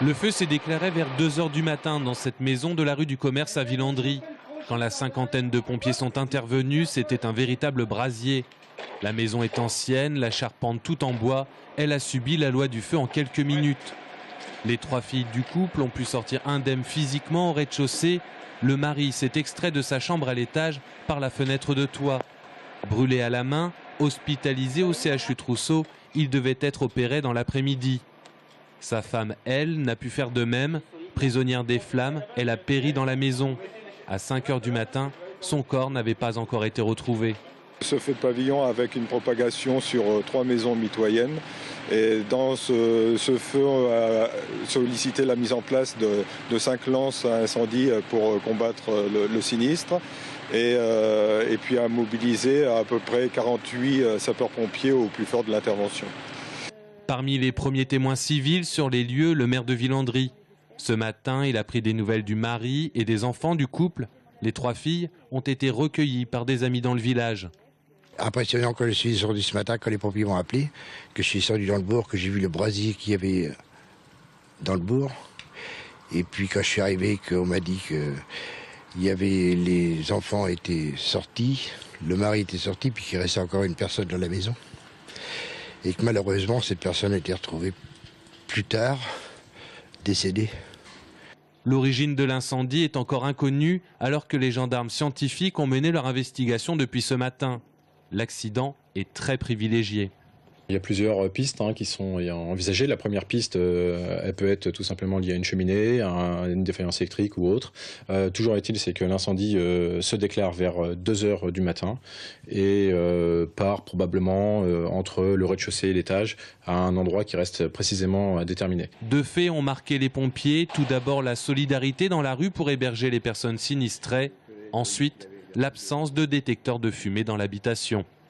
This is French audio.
Le feu s'est déclaré vers 2 h du matin dans cette maison de la rue du Commerce à Villandry. Quand la cinquantaine de pompiers sont intervenus, c'était un véritable brasier. La maison est ancienne, la charpente toute en bois. Elle a subi la loi du feu en quelques minutes. Les 3 filles du couple ont pu sortir indemnes physiquement au rez-de-chaussée. Le mari s'est extrait de sa chambre à l'étage par la fenêtre de toit. Brûlé à la main, hospitalisé au CHU Trousseau, il devait être opéré dans l'après-midi. Sa femme, elle, n'a pu faire de même. Prisonnière des flammes, elle a péri dans la maison. À 5 h du matin, son corps n'avait pas encore été retrouvé. Ce feu de pavillon avec une propagation sur 3 maisons mitoyennes. Et dans ce feu a sollicité la mise en place de 5 lances à incendie pour combattre le sinistre. Et puis a mobilisé à peu près 48 sapeurs-pompiers au plus fort de l'intervention. Parmi les premiers témoins civils sur les lieux, le maire de Villandry. Ce matin, il a pris des nouvelles du mari et des enfants du couple. Les 3 filles ont été recueillies par des amis dans le village. Impressionnant quand je suis descendu ce matin, quand les pompiers m'ont appelé, que je suis descendu dans le bourg, que j'ai vu le brasier qu'il y avait dans le bourg. Et puis quand je suis arrivé, qu'on m'a dit que les enfants étaient sortis, le mari était sorti, puis qu'il restait encore une personne dans la maison. Et que malheureusement, cette personne a été retrouvée plus tard, décédée. L'origine de l'incendie est encore inconnue alors que les gendarmes scientifiques ont mené leur investigation depuis ce matin. L'accident est très privilégié. Il y a plusieurs pistes qui sont envisagées. La première piste, elle peut être tout simplement liée à une cheminée, à une défaillance électrique ou autre. Toujours est-il, c'est que l'incendie se déclare vers 2 h du matin et part probablement entre le rez-de-chaussée et l'étage à un endroit qui reste précisément déterminé. 2 faits ont marqué les pompiers. Tout d'abord, la solidarité dans la rue pour héberger les personnes sinistrées. Ensuite, l'absence de détecteur de fumée dans l'habitation.